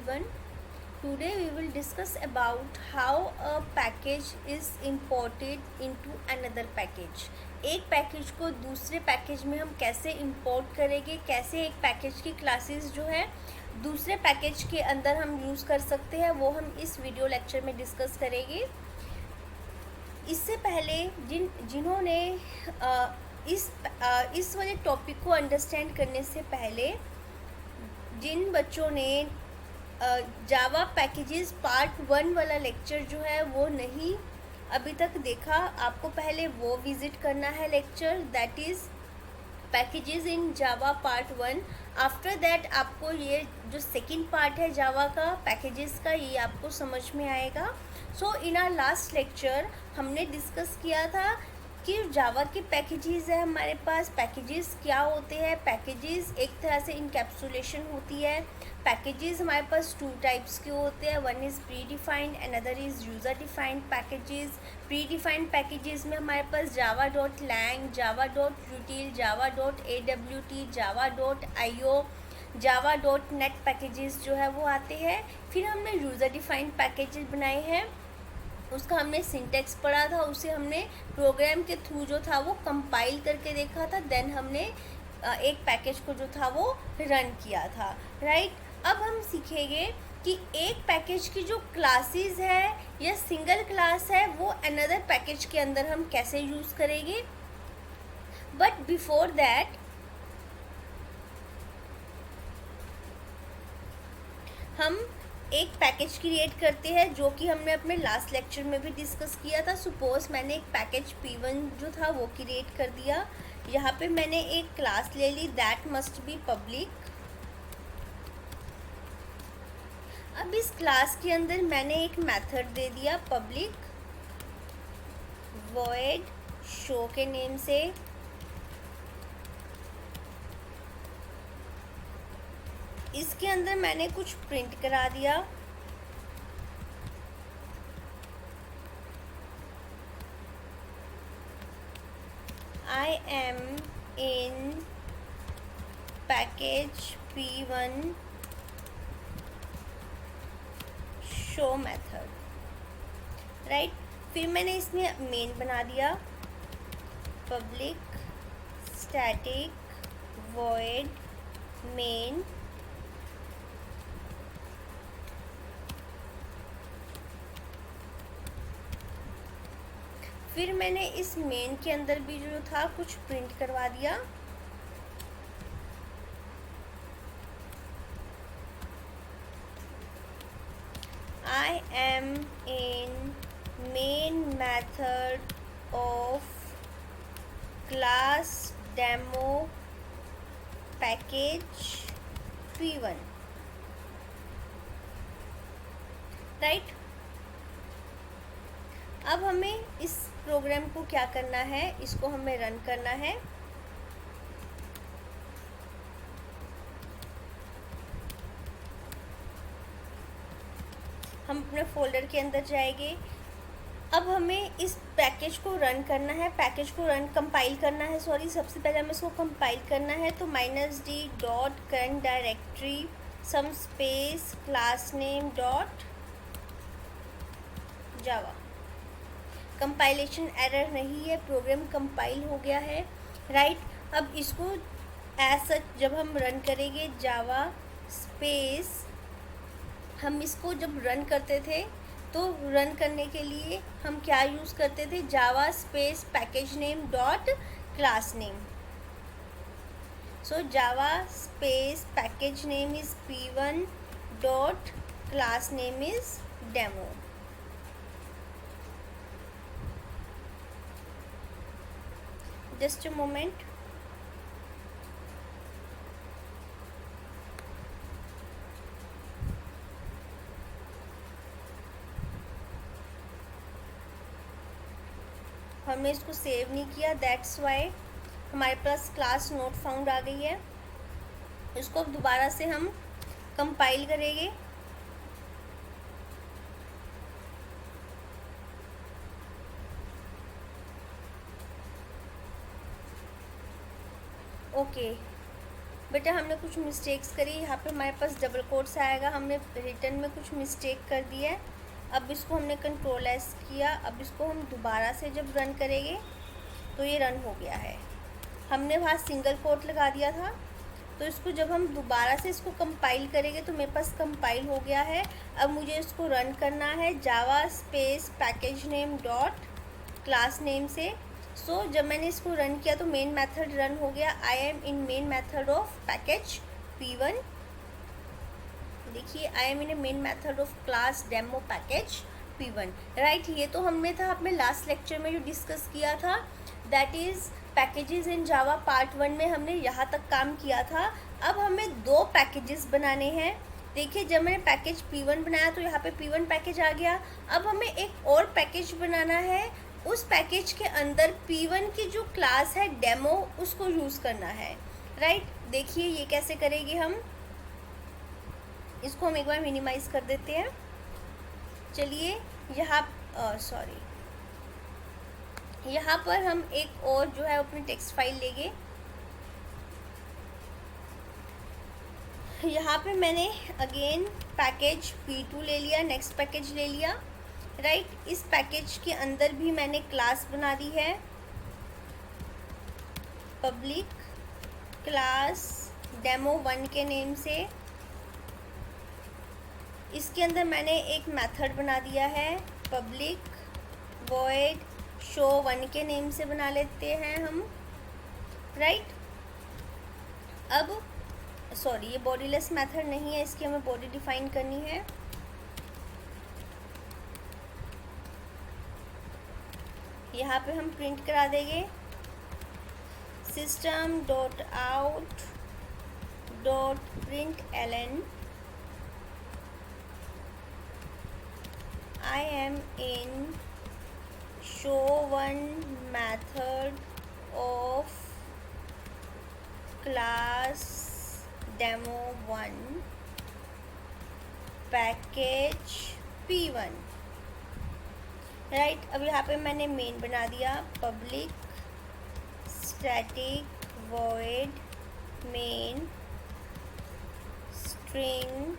everyone. Today we will discuss about how a package is imported into another package. एक package को दूसरे package में हम कैसे इंपोर्ट करेंगे, कैसे एक पैकेज की क्लासेस जो है दूसरे पैकेज के अंदर हम यूज़ कर सकते हैं, वो हम इस वीडियो लेक्चर में डिस्कस करेंगे। इससे पहले जिन्होंने इस वाले टॉपिक को अंडरस्टैंड करने से पहले जिन बच्चों ने जावा पैकेजेस पार्ट 1 वाला लेक्चर जो है वो नहीं अभी तक देखा, आपको पहले वो विज़िट करना है lecture, that is packages in Java part 1। After that आपको ये जो सेकंड पार्ट है जावा का पैकेजेस का, ये आपको समझ में आएगा। सो इन आवर लास्ट लेक्चर हमने डिस्कस किया था कि जावा के पैकेजेस है हमारे पास। पैकेजेस क्या होते हैं? पैकेजेस एक तरह से इनकैप्सुलेशन होती है। पैकेजेस हमारे पास 2 टाइप्स के होते हैं, one is predefined, another is user defined packages. Predefined packages में हमारे पास Java dot lang, Java dot util, Java dot AWT, Java dot IO, Java dot net packages जो है वो आते हैं। फिर हमने यूज़र डिफाइंड पैकेजेस बनाए हैं, उसका हमने सिंटेक्स पढ़ा था, उसे हमने प्रोग्राम के थ्रू जो था वो कंपाइल करके देखा था, देन हमने एक पैकेज को जो था वो रन किया था, राइट। अब हम सीखेंगे कि एक पैकेज की जो क्लासेस है या सिंगल क्लास है वो अनदर पैकेज के अंदर हम कैसे यूज़ करेंगे। बट बिफोर दैट हम एक पैकेज क्रिएट करते हैं जो कि हमने अपने लास्ट लेक्चर में भी डिस्कस किया था। सपोज मैंने एक पैकेज P1 जो था वो क्रिएट कर दिया। यहाँ पे मैंने एक क्लास ले ली, दैट मस्ट बी पब्लिक। अब इस क्लास के अंदर मैंने एक मेथड दे दिया पब्लिक वॉइड शो के नेम से। इसके अंदर मैंने कुछ प्रिंट करा दिया। I am in package P1 show method, right. फिर मैंने इसमें मेन बना दिया पब्लिक स्टैटिक वॉइड मेन। फिर मैंने इस मेन के अंदर भी जो था कुछ प्रिंट करवा दिया। I am in main method of class demo package P1, right. अब हमें इस प्रोग्राम को क्या करना है, इसको हमें रन करना है। हम अपने फोल्डर के अंदर जाएंगे। अब हमें इस पैकेज को रन करना है, पैकेज को कंपाइल करना है, सॉरी, सबसे पहले हमें इसको कंपाइल करना है। तो -d dot current directory some space class name dot Java. Compilation error नहीं है, प्रोग्राम कंपाइल हो गया है, राइट। अब इसको एज सच जब हम रन करेंगे जावा स्पेस, हम इसको जब रन करते थे तो रन करने के लिए हम क्या यूज़ करते थे, Java space package name dot class name. So Java space package name is P1 dot class name is demo. Just a moment. हमने इसको सेव नहीं किया, दैट्स वाई हमारे पास क्लास नोट फाउंड आ गई है। इसको अब दोबारा से हम कंपाइल करेंगे। ओके, बेटा हमने कुछ मिस्टेक्स करी, यहाँ पे हमारे पास डबल कोट्स आएगा, हमने रिटर्न में कुछ मिस्टेक कर दी है। अब इसको हमने कंट्रोल एस किया, अब इसको हम दोबारा से जब रन करेंगे तो ये रन हो गया है। हमने वहाँ सिंगल कोट लगा दिया था, तो इसको जब हम दोबारा से इसको कंपाइल करेंगे तो मेरे पास कंपाइल हो गया है। अब मुझे इसको रन करना है Java space package name dot class name से। सो जब मैंने इसको रन किया तो मेन मेथड रन हो गया। I am in main method of package P1। देखिए आई am in A main method of class demo package P1, right. ये तो हमने था अपने लास्ट लेक्चर में जो डिस्कस किया था, that is packages in Java part 1 में हमने यहाँ तक काम किया था। अब हमें 2 पैकेजेस बनाने हैं। देखिए जब मैंने पैकेज P1 बनाया तो यहाँ पे P1 पैकेज आ गया। अब हमें एक और पैकेज बनाना है, उस पैकेज के अंदर P1 की जो क्लास है डेमो उसको यूज़ करना है, राइट। देखिए ये कैसे करेंगे हम, इसको हम एक बार मिनिमाइज़ कर देते हैं। चलिए यहाँ पर हम एक और जो है अपनी टेक्स्ट फाइल लेंगे। यहाँ पे मैंने अगेन पैकेज P2 ले लिया, नेक्स्ट पैकेज ले लिया, राइट। इस पैकेज के अंदर भी मैंने क्लास बना दी है, पब्लिक क्लास डेमो1 के नेम से। इसके अंदर मैंने एक मेथड बना दिया है, पब्लिक वॉइड show1 के नेम से बना लेते हैं हम, राइट। अब सॉरी ये बॉडीलेस मेथड नहीं है, इसकी हमें बॉडी डिफाइन करनी है। यहाँ पे हम प्रिंट करा देंगे system dot out dot println I am in show1 method of class demo1 package P1, right. अब यहाँ पे मैंने मेन बना दिया, public static void main string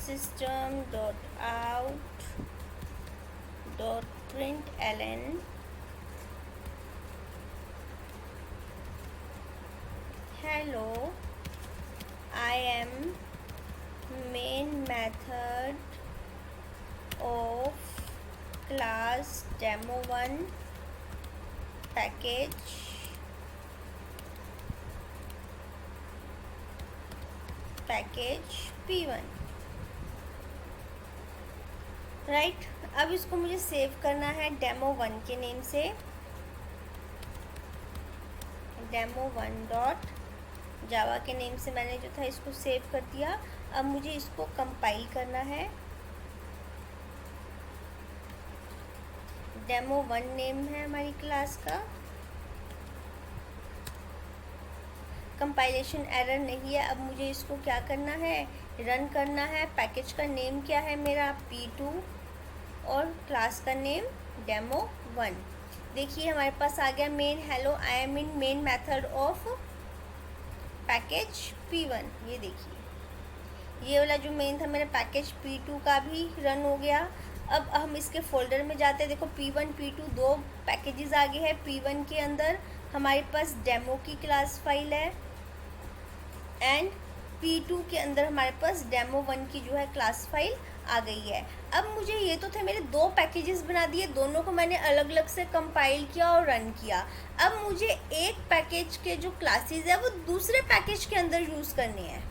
system dot out dot println hello I am main method of class demo1 package P1, right. अब इसको मुझे save करना है डेमो1 के नेम से, डेमो1 डॉट जावा के नेम से मैंने जो था इसको सेव कर दिया। अब मुझे इसको कंपाइल करना है, डेमो1 नेम है हमारी क्लास का। कंपाइलेशन एरर नहीं है। अब मुझे इसको क्या करना है, रन करना है। पैकेज का नेम क्या है मेरा, P2, और क्लास का नेम डेमो1। देखिए हमारे पास आ गया main, hello I am in main method of package P1। ये देखिए ये वाला जो मेन था मेरा पैकेज P2 का भी रन हो गया। अब हम इसके फोल्डर में जाते हैं, देखो P1 P2 2 पैकेजेस आ गए हैं। P1 के अंदर हमारे पास डेमो की क्लास फाइल है एंड P2 के अंदर हमारे पास डेमो1 की जो है क्लास फाइल आ गई है। अब मुझे ये तो थे मेरे 2 पैकेजेस बना दिए, दोनों को मैंने अलग अलग से कंपाइल किया और रन किया। अब मुझे एक पैकेज के जो क्लासेस है वो दूसरे पैकेज के अंदर यूज़ करने हैं।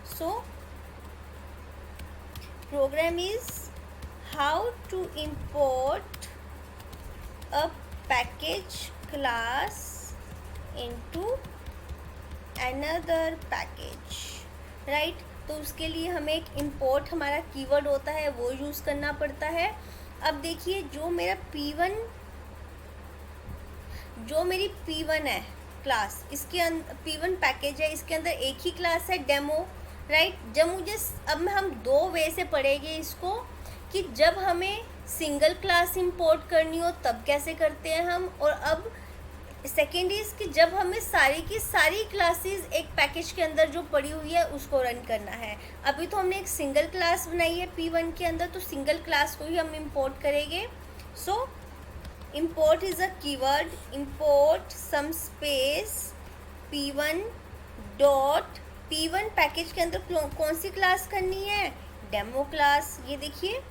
So program is how to import a package class into another package, right. तो उसके लिए हमें एक import हमारा कीवर्ड होता है वो यूज़ करना पड़ता है। अब देखिए जो मेरा P1 जो मेरी P1 है क्लास, इसके अंदर P1 पैकेज है, इसके अंदर एक ही क्लास है डेमो, राइट। जब मुझे अब हम 2 वे से पढ़ेंगे इसको कि जब हमें सिंगल क्लास इंपोर्ट करनी हो तब कैसे करते हैं हम, और अब सेकेंड इज कि जब हमें सारी की सारी क्लासेस एक पैकेज के अंदर जो पड़ी हुई है उसको रन करना है। अभी तो हमने एक सिंगल क्लास बनाई है P1 के अंदर, तो सिंगल क्लास को ही हम इंपोर्ट करेंगे। सो import is a keyword, import some space P1 dot P1 package के अंदर कौन सी क्लास करनी है, डेमो क्लास। ये देखिए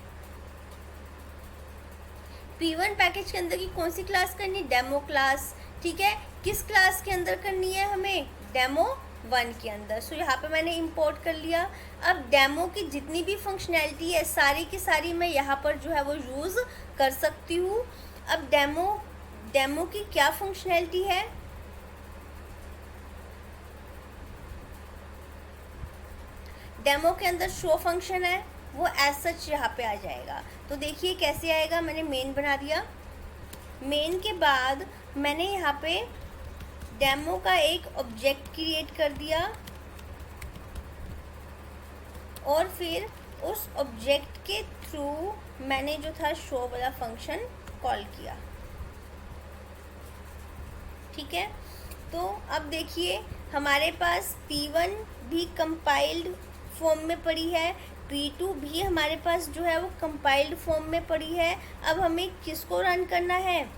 P1 पैकेज के अंदर की कौन सी क्लास करनी, डेमो क्लास। ठीक है, किस क्लास के अंदर करनी है हमें, डेमो 1 के अंदर। सो यहाँ पे मैंने इंपोर्ट कर लिया। अब डेमो की जितनी भी फंक्शनैलिटी है सारी की सारी मैं यहाँ पर जो है वो यूज़ कर सकती हूँ। अब डेमो की क्या फंक्शनैलिटी है, डेमो के अंदर शो फंक्शन है, वो एज सच यहाँ पे आ जाएगा। तो देखिए कैसे आएगा, मैंने मेन बना दिया। मेन के बाद मैंने यहाँ पे डेमो का एक ऑब्जेक्ट क्रिएट कर दिया और फिर उस ऑब्जेक्ट के थ्रू मैंने जो था शो वाला फंक्शन कॉल किया। ठीक है, तो अब देखिए हमारे पास P1 भी कंपाइल्ड फॉर्म में पड़ी है, P2 भी हमारे पास जो है वो कंपाइल्ड फॉर्म में पड़ी है। अब हमें किसको रन करना है,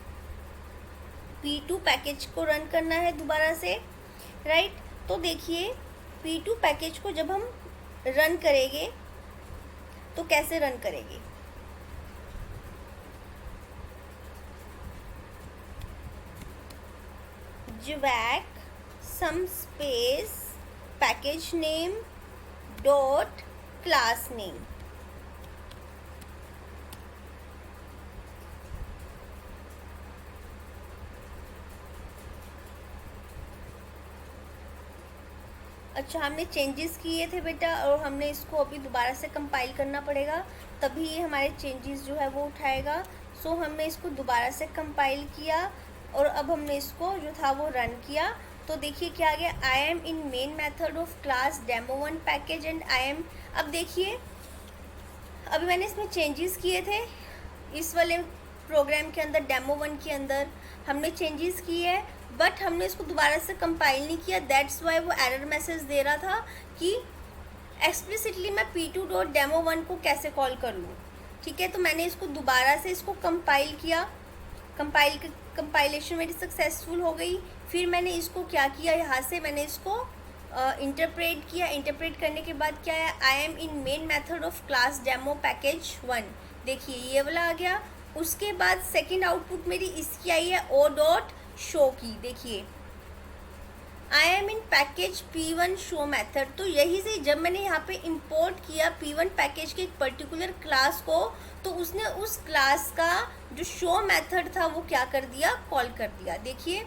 P2 पैकेज को रन करना है दोबारा से, राइट। तो देखिए P2 पैकेज को जब हम रन करेंगे तो कैसे रन करेंगे, jvac some space package name dot class name। अच्छा, हमने चेंजेस किए थे बेटा और हमने इसको अभी दोबारा से कंपाइल करना पड़ेगा, तभी ये हमारे चेंजेस जो है वो उठाएगा। सो हमने इसको दोबारा से कंपाइल किया और अब हमने इसको जो था वो रन किया। तो देखिए क्या आ गया, I am in main method of class demo one package and I am. अब देखिए अभी मैंने इसमें चेंजेस किए थे, इस वाले प्रोग्राम के अंदर डेमो1 के अंदर हमने चेंजेस किए हैं, बट हमने इसको दोबारा से कंपाइल नहीं किया। दैट्स वाई वो एरर मैसेज दे रहा था कि एक्सप्लिसिटली मैं P2.demo1 को कैसे कॉल कर लूँ। ठीक है, तो मैंने इसको दोबारा से इसको कंपाइल किया, कंपाइलेशन मेरी सक्सेसफुल हो गई। फिर मैंने इसको क्या किया, यहाँ से मैंने इसको इंटरप्रेट किया। इंटरप्रेट करने के बाद क्या है, आई am in main method of class demo package 1। देखिए ये वाला आ गया। उसके बाद सेकंड आउटपुट मेरी इसकी आई है ओ डॉट शो की। देखिए आई am in package P1 show method. तो यही से जब मैंने यहाँ पे इंपोर्ट किया P1 पैकेज के एक पर्टिकुलर क्लास को, तो उसने उस क्लास का जो शो मेथड था वो क्या कर दिया, कॉल कर दिया। देखिए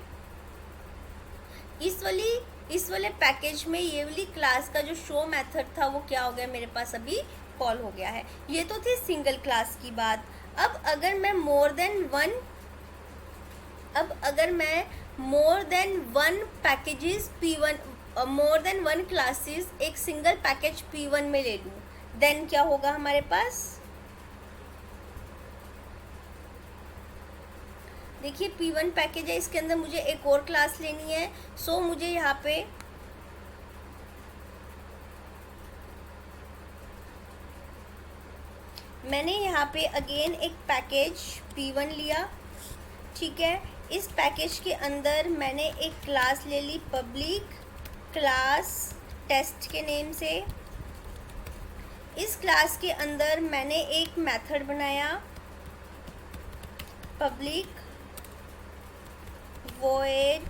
इस वाले पैकेज में ये वाली क्लास का जो शो मेथड था वो क्या हो गया, मेरे पास अभी कॉल हो गया है। ये तो थी सिंगल क्लास की बात। अब अगर मैं more than one packages P1, more than one classes एक सिंगल पैकेज P1 में ले लूँ, देन क्या होगा हमारे पास। देखिए P1 पैकेज है, इसके अंदर मुझे एक और क्लास लेनी है। सो मुझे यहाँ पे मैंने यहाँ पे अगेन एक पैकेज P1 लिया। ठीक है, इस पैकेज के अंदर मैंने एक क्लास ले ली पब्लिक क्लास टेस्ट के नेम से। इस क्लास के अंदर मैंने एक मेथड बनाया पब्लिक वॉइड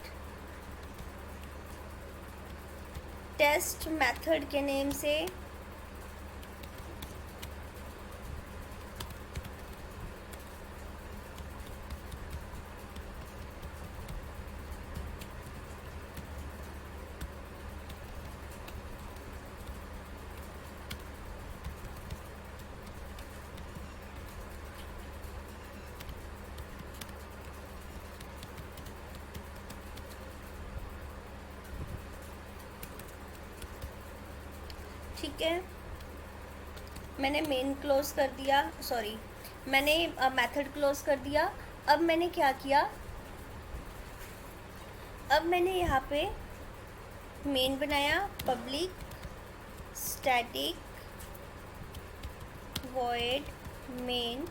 टेस्ट मेथड के नेम से। ठीक है, मैंने मेन क्लोज कर दिया, सॉरी मैंने मेथड क्लोज कर दिया। अब मैंने क्या किया, अब मैंने यहाँ पे मेन बनाया, public static void main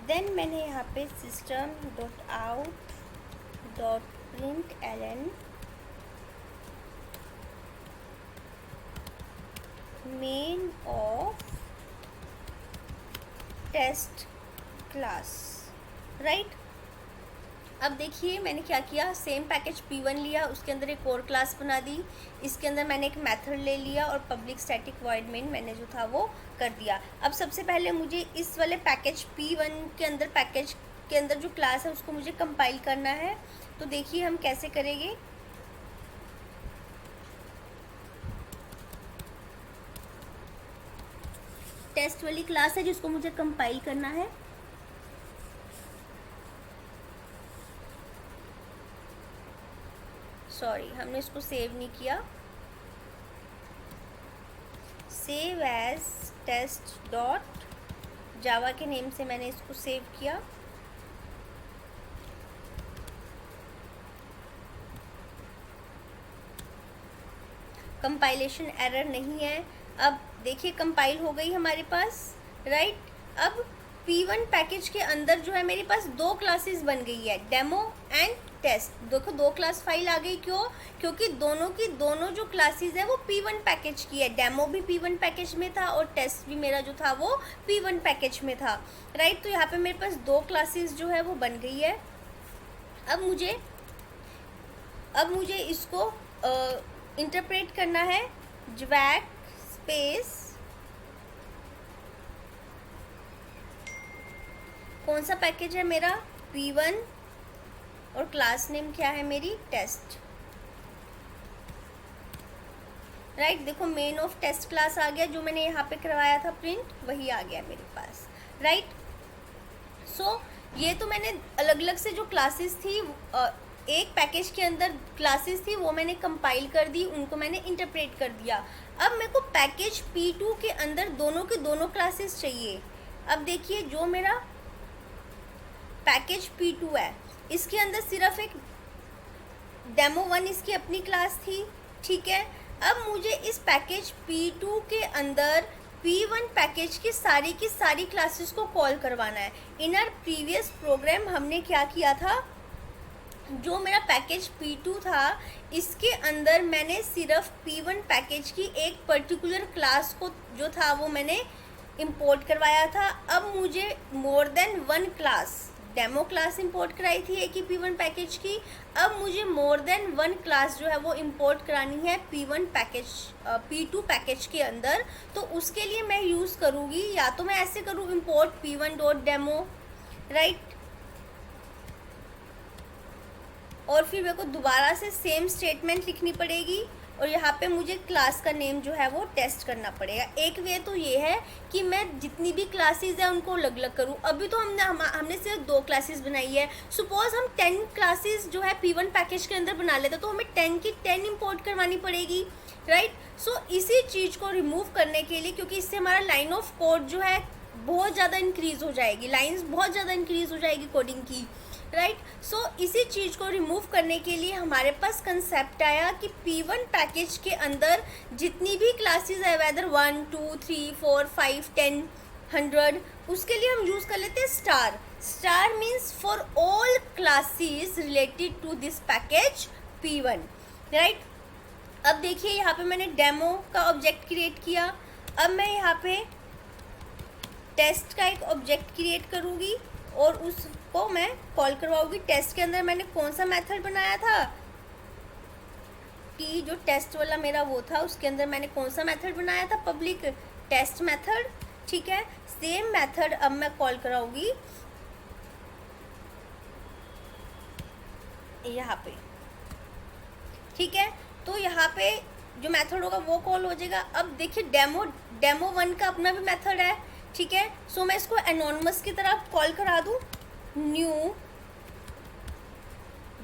then मैंने यहाँ पे system dot out dot print L N main of test class, right. अब देखिए मैंने क्या किया, सेम पैकेज P1 लिया, उसके अंदर एक और क्लास बना दी, इसके अंदर मैंने एक मेथड ले लिया और पब्लिक स्टैटिक वॉइड मेन मैंने जो था वो कर दिया। अब सबसे पहले मुझे इस वाले पैकेज P1 के अंदर, पैकेज के अंदर जो क्लास है उसको मुझे कंपाइल करना है। तो देखिए हम कैसे करेंगे। टेस्ट वाली क्लास है जिसको मुझे कंपाइल करना है। सॉरी, हमने इसको सेव नहीं किया। Save as test dot Java के नेम से मैंने इसको सेव किया। कंपाइलेशन एरर नहीं है। अब देखिए कंपाइल हो गई हमारे पास, राइट। अब P1 पैकेज के अंदर जो है मेरे पास दो क्लासेस बन गई है, डेमो एंड टेस्ट। देखो दो क्लास फाइल आ गई, क्यों? क्योंकि दोनों की दोनों जो क्लासेस है वो P1 पैकेज की है। डेमो भी P1 पैकेज में था और टेस्ट भी मेरा जो था वो P1 पैकेज में था, राइट। तो यहाँ पे मेरे पास दो क्लासेस जो है वो बन गई है। अब मुझे इसको इंटरप्रेट करना है। ज्वैक स्पेस कौन सा पैकेज है मेरा, P1, और क्लास नेम क्या है मेरी, टेस्ट, राइट। देखो मेन ऑफ टेस्ट क्लास आ गया, जो मैंने यहाँ पे करवाया था प्रिंट वही आ गया मेरे पास, राइट। सो ये तो मैंने अलग अलग से जो क्लासेस थी, एक पैकेज के अंदर क्लासेस थी वो मैंने कंपाइल कर दी, उनको मैंने इंटरप्रेट कर दिया। अब मेरे को पैकेज P2 के अंदर दोनों के दोनों क्लासेस चाहिए। अब देखिए जो मेरा पैकेज P2 है इसके अंदर सिर्फ एक डेमो1 इसकी अपनी क्लास थी, ठीक है। अब मुझे इस पैकेज P2 के अंदर P1 पैकेज की सारी क्लासेस को कॉल करवाना है। इन आवर प्रीवियस प्रोग्राम हमने क्या किया था, जो मेरा पैकेज P2 था इसके अंदर मैंने सिर्फ P1 पैकेज की एक पर्टिकुलर क्लास को जो था वो मैंने इंपोर्ट करवाया था। अब मुझे more than one class, demo class import कराई थी एक ही P1 पैकेज की, अब मुझे मोर देन वन क्लास जो है वो इंपोर्ट करानी है P1 पैकेज P2 पैकेज के अंदर। तो उसके लिए मैं यूज़ करूँगी, या तो मैं ऐसे करूँ इंपोर्ट P1.demo, राइट, और फिर मेरे को दोबारा से सेम स्टेटमेंट लिखनी पड़ेगी और यहाँ पे मुझे क्लास का नेम जो है वो टेस्ट करना पड़ेगा। एक वे तो ये है कि मैं जितनी भी क्लासेस है उनको अलग अलग करूँ। अभी तो हमने सिर्फ दो क्लासेस बनाई है। सपोज हम 10 क्लासेस जो है P1 पैकेज के अंदर बना लेते तो हमें 10 की 10 इंपोर्ट करवानी पड़ेगी, राइट। सो इसी चीज़ को रिमूव करने के लिए, क्योंकि इससे हमारा लाइन ऑफ कोड जो है बहुत ज़्यादा इंक्रीज़ हो जाएगी, लाइन्स बहुत ज़्यादा इंक्रीज़ हो जाएगी कोडिंग की, राइट। सो इसी चीज़ को रिमूव करने के लिए हमारे पास कंसेप्ट आया कि P1 पैकेज के अंदर जितनी भी क्लासेस है, वेदर 1 2 3 4 5 10 100, उसके लिए हम यूज़ कर लेते हैं star. Star means for all classes related to this package P1, right. अब देखिए यहाँ पे मैंने डेमो का ऑब्जेक्ट क्रिएट किया। अब मैं यहाँ पे टेस्ट का एक ऑब्जेक्ट क्रिएट करूँगी और उसको मैं कॉल करवाऊँगी। टेस्ट के अंदर मैंने कौन सा मेथड बनाया था, टी जो टेस्ट वाला मेरा वो था, उसके अंदर मैंने कौन सा मेथड बनाया था, पब्लिक टेस्ट मेथड, ठीक है। सेम मेथड अब मैं कॉल कराऊँगी यहाँ पे, ठीक है। तो यहाँ पे जो मेथड होगा वो कॉल हो जाएगा। अब देखिए डेमो 1 का अपना भी मेथड है, ठीक है। सो मैं इसको एनोनिमस की तरह कॉल करा दूँ, न्यू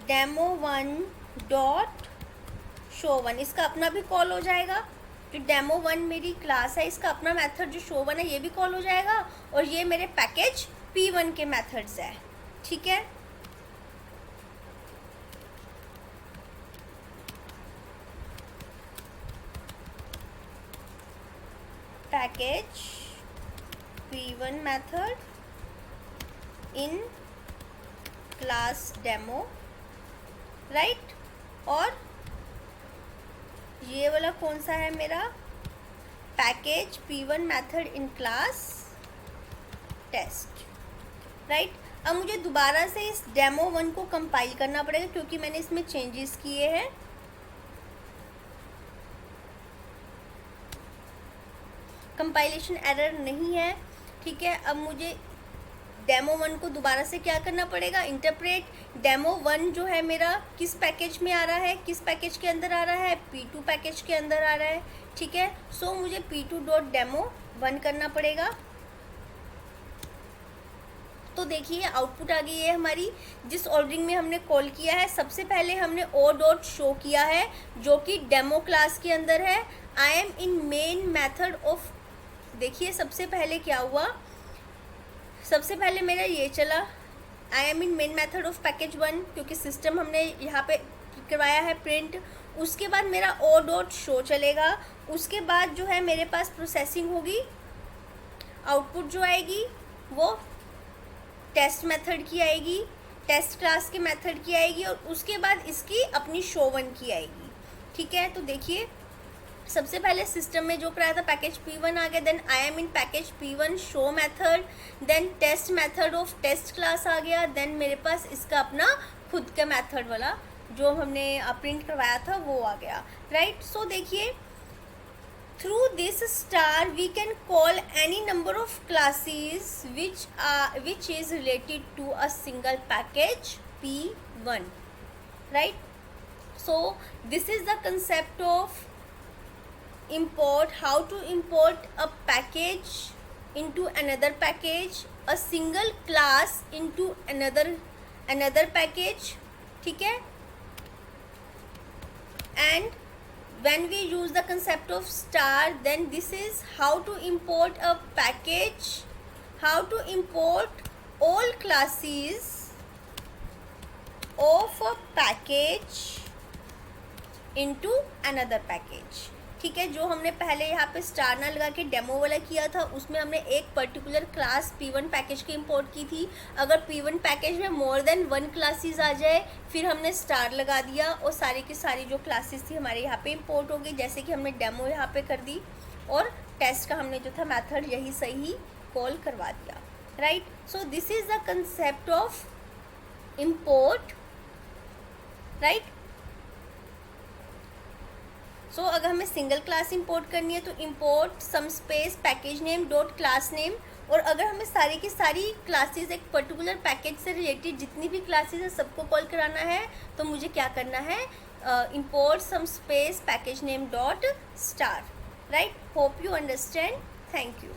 demo1 डॉट show1, इसका अपना भी कॉल हो जाएगा। जो demo1 मेरी क्लास है इसका अपना मेथड जो show1 है ये भी कॉल हो जाएगा, और ये मेरे पैकेज p1 के मेथड्स है। ठीक है, package p1 method in class demo, right. और ये वाला कौन सा है मेरा, package p1 method in class test, right. अब मुझे दोबारा से इस demo1 को कंपाइल करना पड़ेगा क्योंकि मैंने इसमें चेंजेस किए हैं। कंपाइलेशन एरर नहीं है, ठीक है। अब मुझे demo1 को दोबारा से क्या करना पड़ेगा, इंटरप्रेट। demo1 जो है मेरा किस पैकेज में आ रहा है, किस पैकेज के अंदर आ रहा है, p2 पैकेज के अंदर आ रहा है, ठीक है। सो मुझे p2.demo1 करना पड़ेगा। तो देखिए आउटपुट आ गई है हमारी, जिस ऑर्डरिंग में हमने कॉल किया है। सबसे पहले हमने o.show किया है जो कि डेमो क्लास के अंदर है। आई am in main method of, देखिए सबसे पहले क्या हुआ, सबसे पहले मेरा ये चला, आई am in main method of package 1 क्योंकि सिस्टम हमने यहाँ पे करवाया है प्रिंट। उसके बाद मेरा o.show चलेगा। उसके बाद जो है मेरे पास प्रोसेसिंग होगी, आउटपुट जो आएगी वो टेस्ट मेथड की आएगी, टेस्ट क्लास के मेथड की आएगी, और उसके बाद इसकी अपनी show1 की आएगी। ठीक है, तो देखिए सबसे पहले सिस्टम में जो कराया था पैकेज p1 आ गया, then I am in package p1 show method, then test method of test class आ गया, देन मेरे पास इसका अपना खुद का मेथड वाला जो हमने प्रिंट करवाया था वो आ गया, राइट। सो देखिए through this star we can call any number of classes which is related to a single package p1, right. So this is the concept of import, how to import a package into another package, a single class into another package, ठीक है। and when we use the concept of star, then this is how to import a package, how to import all classes of a package into another package, ठीक है। जो हमने पहले यहाँ पे star ना लगा के डेमो वाला किया था उसमें हमने एक पर्टिकुलर क्लास p1 पैकेज की इंपोर्ट की थी। अगर p1 पैकेज में मोर देन 1 क्लासेस आ जाए फिर हमने स्टार लगा दिया और सारी की सारी जो क्लासेस थी हमारे यहाँ पे इंपोर्ट हो गई, जैसे कि हमने डेमो यहाँ पे कर दी और टेस्ट का हमने जो था मेथड यही सही कॉल करवा दिया, right. So this is the concept of import, right. So अगर हमें सिंगल क्लास इंपोर्ट करनी है तो import some space package name dot class name, और अगर हमें सारी की सारी क्लासेस एक पर्टिकुलर पैकेज से रिलेटेड जितनी भी क्लासेस है सबको कॉल कराना है तो मुझे क्या करना है, import some space package name dot star, right. Hope you understand, thank you.